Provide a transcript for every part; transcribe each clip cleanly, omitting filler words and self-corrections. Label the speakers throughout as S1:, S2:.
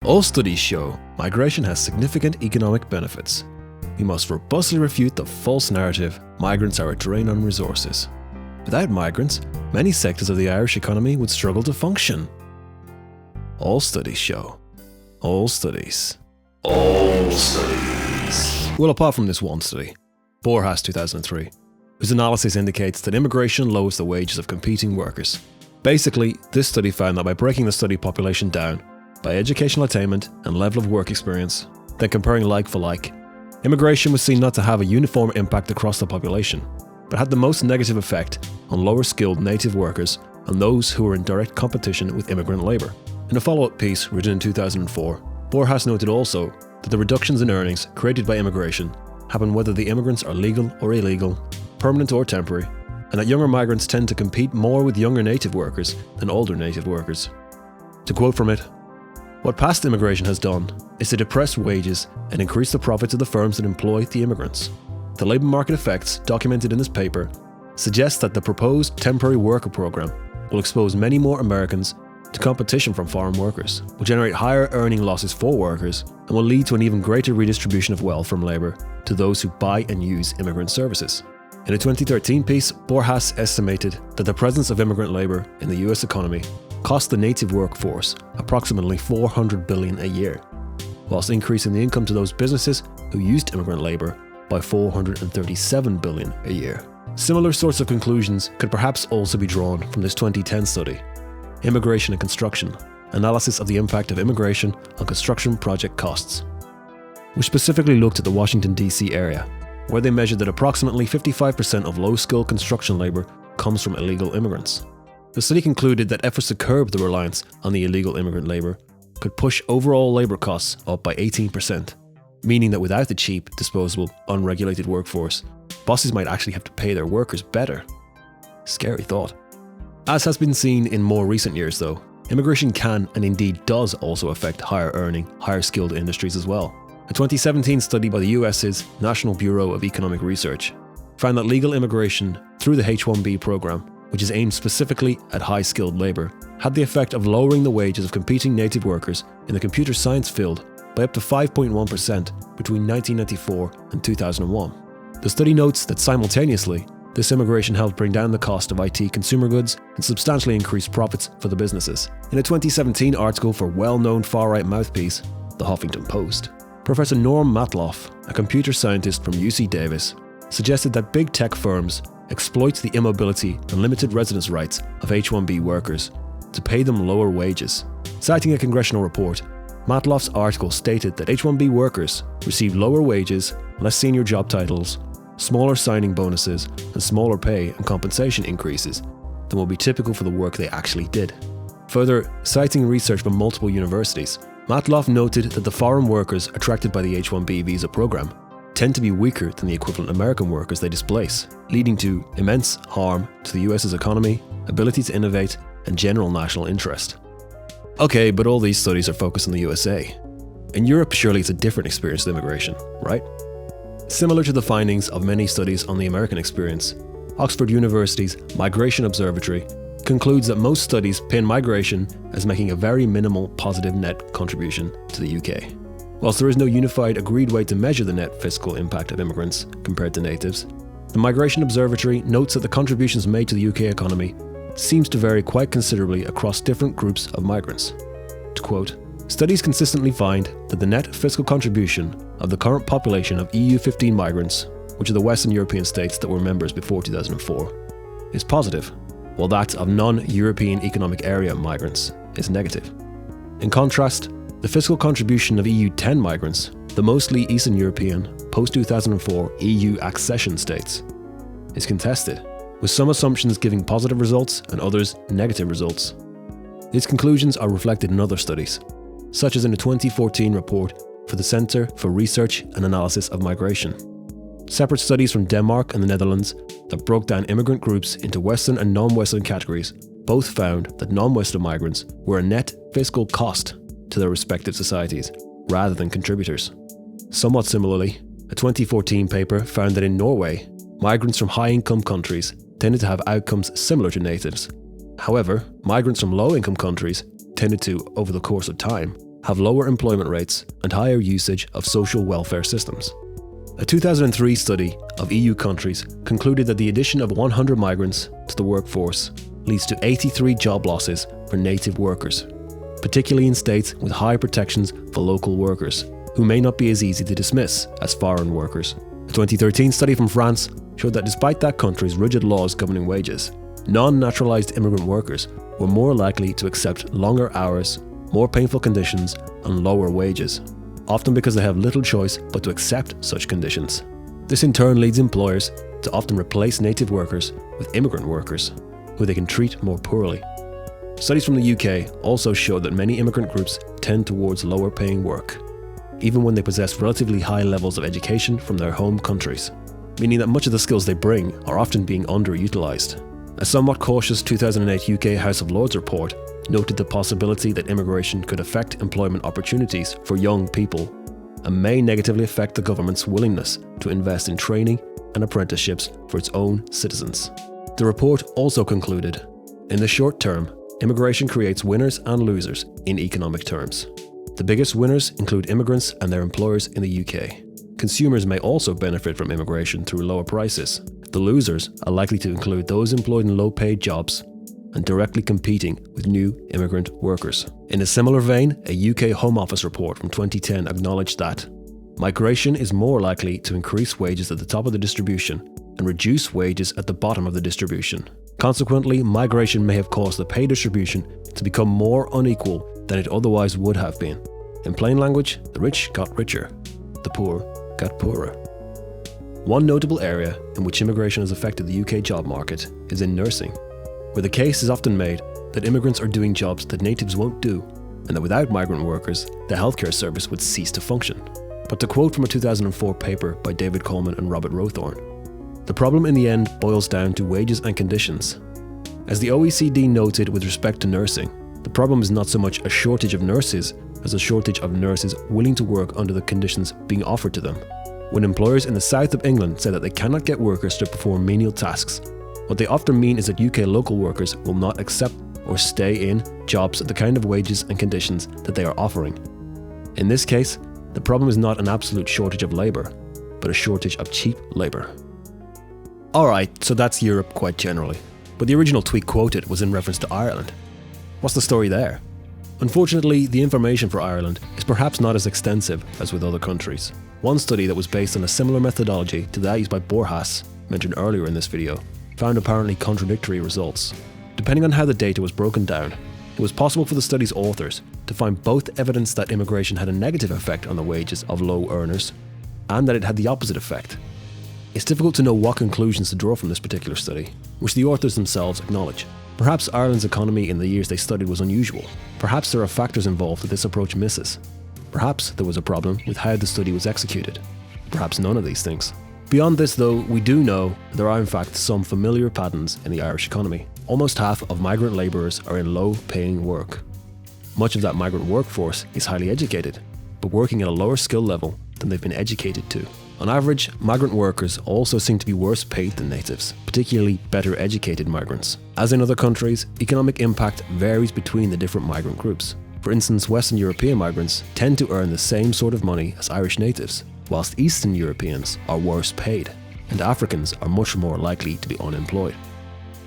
S1: All studies show migration has significant economic benefits. We must robustly refute the false narrative migrants are a drain on resources. Without migrants, many sectors of the Irish economy would struggle to function. All studies show. All studies. All studies. Well, apart from this one study, Borjas 2003, whose analysis indicates that immigration lowers the wages of competing workers. Basically, this study found that by breaking the study population down by educational attainment and level of work experience, then comparing like for like, immigration was seen not to have a uniform impact across the population, but had the most negative effect on lower skilled native workers and those who were in direct competition with immigrant labour. In a follow-up piece written in 2004, Borjas noted also that the reductions in earnings created by immigration happen whether the immigrants are legal or illegal, permanent or temporary, and that younger migrants tend to compete more with younger native workers than older native workers. To quote from it, "What past immigration has done is to depress wages and increase the profits of the firms that employ the immigrants. The labour market effects documented in this paper suggest that the proposed temporary worker program will expose many more Americans to competition from foreign workers, will generate higher earning losses for workers, and will lead to an even greater redistribution of wealth from labour to those who buy and use immigrant services." In a 2013 piece, Borjas estimated that the presence of immigrant labour in the US economy cost the native workforce approximately $400 billion a year, whilst increasing the income to those businesses who used immigrant labour by $437 billion a year. Similar sorts of conclusions could perhaps also be drawn from this 2010 study, Immigration and Construction, Analysis of the Impact of Immigration on Construction Project Costs, which specifically looked at the Washington, D.C. area, where they measured that approximately 55% of low-skilled construction labour comes from illegal immigrants. The study concluded that efforts to curb the reliance on the illegal immigrant labour could push overall labour costs up by 18%, meaning that without the cheap, disposable, unregulated workforce, bosses might actually have to pay their workers better. Scary thought. As has been seen in more recent years though, immigration can and indeed does also affect higher earning, higher skilled industries as well. A 2017 study by the US's National Bureau of Economic Research found that legal immigration through the H-1B program, which is aimed specifically at high-skilled labour, had the effect of lowering the wages of competing native workers in the computer science field by up to 5.1% between 1994 and 2001. The study notes that simultaneously, this immigration helped bring down the cost of IT consumer goods and substantially increase profits for the businesses. In a 2017 article for well-known far-right mouthpiece, The Huffington Post, Professor Norm Matloff, a computer scientist from UC Davis, suggested that big tech firms exploit the immobility and limited residence rights of H-1B workers to pay them lower wages. Citing a congressional report, Matloff's article stated that H-1B workers receive lower wages, less senior job titles, smaller signing bonuses, and smaller pay and compensation increases than will be typical for the work they actually did. Further, citing research from multiple universities, Matloff noted that the foreign workers attracted by the H-1B visa program tend to be weaker than the equivalent American workers they displace, leading to immense harm to the US's economy, ability to innovate, and general national interest. Okay, but all these studies are focused on the USA. In Europe, surely it's a different experience with immigration, right? Similar to the findings of many studies on the American experience, Oxford University's Migration Observatory concludes that most studies pin migration as making a very minimal positive net contribution to the UK. Whilst there is no unified agreed way to measure the net fiscal impact of immigrants compared to natives, the Migration Observatory notes that the contributions made to the UK economy seems to vary quite considerably across different groups of migrants. To quote, "Studies consistently find that the net fiscal contribution of the current population of EU 15 migrants, which are the Western European states that were members before 2004, is positive, while that of non-European Economic Area migrants is negative. In contrast, the fiscal contribution of EU 10 migrants, the mostly Eastern European, post-2004 EU accession states, is contested, with some assumptions giving positive results and others negative results. These conclusions are reflected in other studies, such as in a 2014 report for the Centre for Research and Analysis of Migration. Separate studies from Denmark and the Netherlands that broke down immigrant groups into Western and non-Western categories both found that non-Western migrants were a net fiscal cost to their respective societies rather than contributors. Somewhat similarly, a 2014 paper found that in Norway, migrants from high-income countries tended to have outcomes similar to natives. However, migrants from low-income countries tended to, over the course of time, have lower employment rates and higher usage of social welfare systems. A 2003 study of EU countries concluded that the addition of 100 migrants to the workforce leads to 83 job losses for native workers, particularly in states with high protections for local workers, who may not be as easy to dismiss as foreign workers. A 2013 study from France showed that despite that country's rigid laws governing wages, non-naturalized immigrant workers were more likely to accept longer hours, more painful conditions, and lower wages, often because they have little choice but to accept such conditions. This in turn leads employers to often replace native workers with immigrant workers, who they can treat more poorly. Studies from the UK also show that many immigrant groups tend towards lower paying work, even when they possess relatively high levels of education from their home countries, meaning that much of the skills they bring are often being underutilised. A somewhat cautious 2008 UK House of Lords report noted the possibility that immigration could affect employment opportunities for young people and may negatively affect the government's willingness to invest in training and apprenticeships for its own citizens. The report also concluded, in the short term, immigration creates winners and losers in economic terms. The biggest winners include immigrants and their employers in the UK. Consumers may also benefit from immigration through lower prices. The losers are likely to include those employed in low-paid jobs and directly competing with new immigrant workers. In a similar vein, a UK Home Office report from 2010 acknowledged that migration is more likely to increase wages at the top of the distribution and reduce wages at the bottom of the distribution. Consequently, migration may have caused the pay distribution to become more unequal than it otherwise would have been. In plain language, the rich got richer, the poor got poorer. One notable area in which immigration has affected the UK job market is in nursing, where the case is often made that immigrants are doing jobs that natives won't do, and that without migrant workers, the healthcare service would cease to function. But to quote from a 2004 paper by David Coleman and Robert Rowthorne, the problem in the end boils down to wages and conditions. As the OECD noted with respect to nursing, the problem is not so much a shortage of nurses as a shortage of nurses willing to work under the conditions being offered to them. When employers in the south of England say that they cannot get workers to perform menial tasks, what they often mean is that UK local workers will not accept or stay in jobs at the kind of wages and conditions that they are offering. In this case, the problem is not an absolute shortage of labour, but a shortage of cheap labour. Alright, so that's Europe quite generally, but the original tweet quoted was in reference to Ireland. What's the story there? Unfortunately, the information for Ireland is perhaps not as extensive as with other countries. One study that was based on a similar methodology to that used by Borjas, mentioned earlier in this video, found apparently contradictory results. Depending on how the data was broken down, it was possible for the study's authors to find both evidence that immigration had a negative effect on the wages of low earners, and that it had the opposite effect. It's difficult to know what conclusions to draw from this particular study, which the authors themselves acknowledge. Perhaps Ireland's economy in the years they studied was unusual. Perhaps there are factors involved that this approach misses. Perhaps there was a problem with how the study was executed. Perhaps none of these things. Beyond this though, we do know there are in fact some familiar patterns in the Irish economy. Almost half of migrant labourers are in low-paying work. Much of that migrant workforce is highly educated, but working at a lower skill level than they've been educated to. On average, migrant workers also seem to be worse paid than natives, particularly better educated migrants. As in other countries, economic impact varies between the different migrant groups. For instance, Western European migrants tend to earn the same sort of money as Irish natives, whilst Eastern Europeans are worse paid, and Africans are much more likely to be unemployed.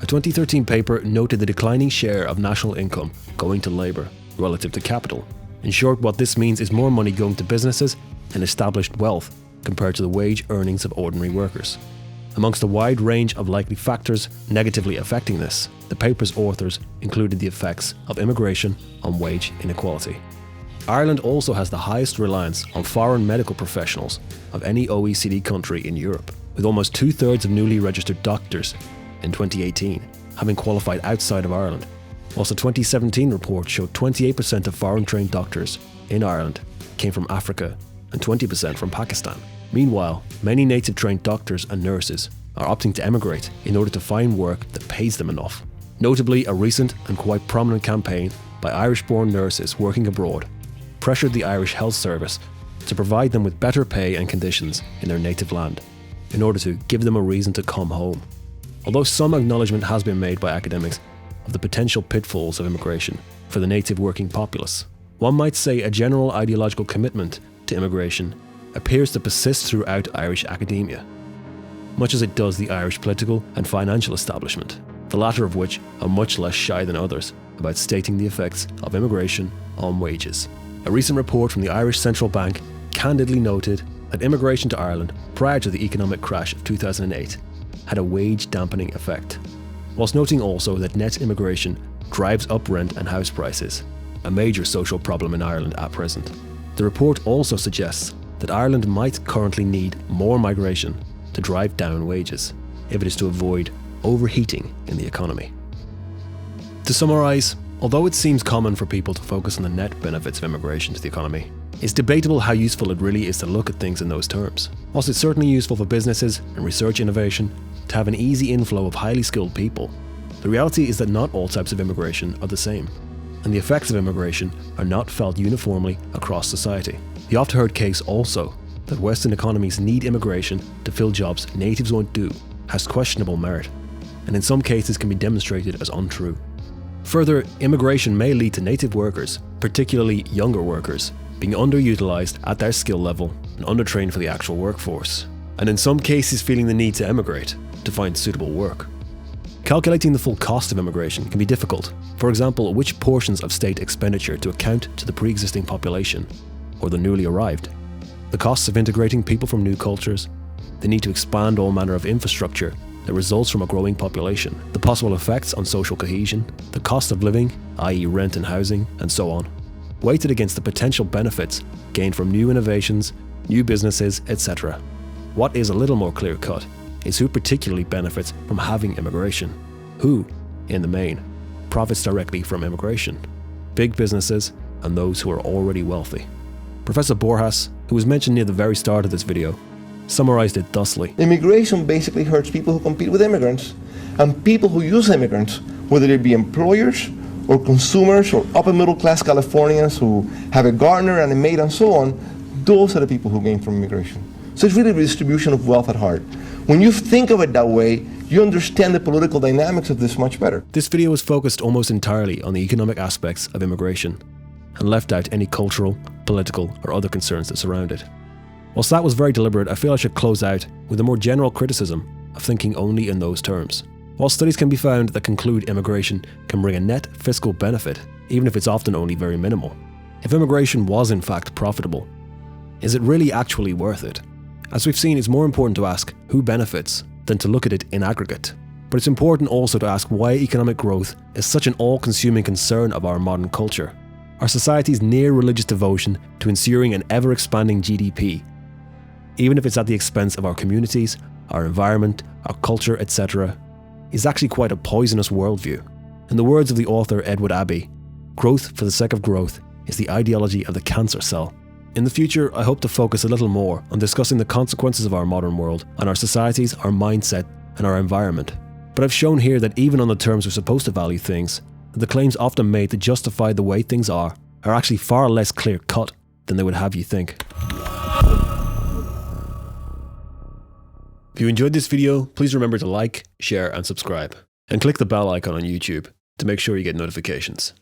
S1: A 2013 paper noted the declining share of national income going to labour relative to capital. In short, what this means is more money going to businesses and established wealth compared to the wage earnings of ordinary workers. Amongst a wide range of likely factors negatively affecting this, the paper's authors included the effects of immigration on wage inequality. Ireland also has the highest reliance on foreign medical professionals of any OECD country in Europe, with almost 2/3 of newly registered doctors in 2018 having qualified outside of Ireland, whilst a 2017 report showed 28% of foreign-trained doctors in Ireland came from Africa and 20% from Pakistan. Meanwhile, many native-trained doctors and nurses are opting to emigrate in order to find work that pays them enough. Notably, a recent and quite prominent campaign by Irish-born nurses working abroad pressured the Irish Health Service to provide them with better pay and conditions in their native land, in order to give them a reason to come home. Although some acknowledgement has been made by academics of the potential pitfalls of immigration for the native working populace, One might say a general ideological commitment to immigration appears to persist throughout Irish academia, much as it does the Irish political and financial establishment, the latter of which are much less shy than others about stating the effects of immigration on wages. A recent report from the Irish Central Bank candidly noted that immigration to Ireland prior to the economic crash of 2008 had a wage dampening effect, whilst noting also that net immigration drives up rent and house prices, a major social problem in Ireland at present. The report also suggests that Ireland might currently need more migration to drive down wages if it is to avoid overheating in the economy. To summarise, although it seems common for people to focus on the net benefits of immigration to the economy, it's debatable how useful it really is to look at things in those terms. Whilst it's certainly useful for businesses and research innovation to have an easy inflow of highly skilled people, the reality is that not all types of immigration are the same, and the effects of immigration are not felt uniformly across society. The oft-heard case also that Western economies need immigration to fill jobs natives won't do has questionable merit, and in some cases can be demonstrated as untrue. Further, immigration may lead to native workers, particularly younger workers, being underutilised at their skill level and undertrained for the actual workforce, and in some cases feeling the need to emigrate to find suitable work. Calculating the full cost of immigration can be difficult. For example, which portions of state expenditure to account to the pre-existing population or the newly arrived, the costs of integrating people from new cultures, the need to expand all manner of infrastructure that results from a growing population, the possible effects on social cohesion, the cost of living, i.e. rent and housing, and so on, weighted against the potential benefits gained from new innovations, new businesses, etc. What is a little more clear-cut is who particularly benefits from having immigration. Who, in the main, profits directly from immigration? Big businesses and those who are already wealthy. Professor Borjas, who was mentioned near the very start of this video, summarized it thusly.
S2: Immigration basically hurts people who compete with immigrants, and people who use immigrants, whether they be employers or consumers or upper middle class Californians who have a gardener and a maid and so on, those are the people who gain from immigration. So it's really the redistribution of wealth at heart. When you think of it that way, you understand the political dynamics of this much better.
S1: This video was focused almost entirely on the economic aspects of immigration and left out any cultural, political or other concerns that surround it. Whilst that was very deliberate, I feel I should close out with a more general criticism of thinking only in those terms. While studies can be found that conclude immigration can bring a net fiscal benefit, even if it's often only very minimal, if immigration was in fact profitable, is it really actually worth it? As we've seen, it's more important to ask who benefits than to look at it in aggregate. But it's important also to ask why economic growth is such an all-consuming concern of our modern culture. Our society's near religious devotion to ensuring an ever-expanding GDP, even if it's at the expense of our communities, our environment, our culture, etc., is actually quite a poisonous worldview. In the words of the author Edward Abbey, growth for the sake of growth is the ideology of the cancer cell. In the future, I hope to focus a little more on discussing the consequences of our modern world on our societies, our mindset, and our environment. But I've shown here that even on the terms we're supposed to value things, the claims often made to justify the way things are actually far less clear-cut than they would have you think. If you enjoyed this video, please remember to like, share and subscribe. And click the bell icon on YouTube to make sure you get notifications.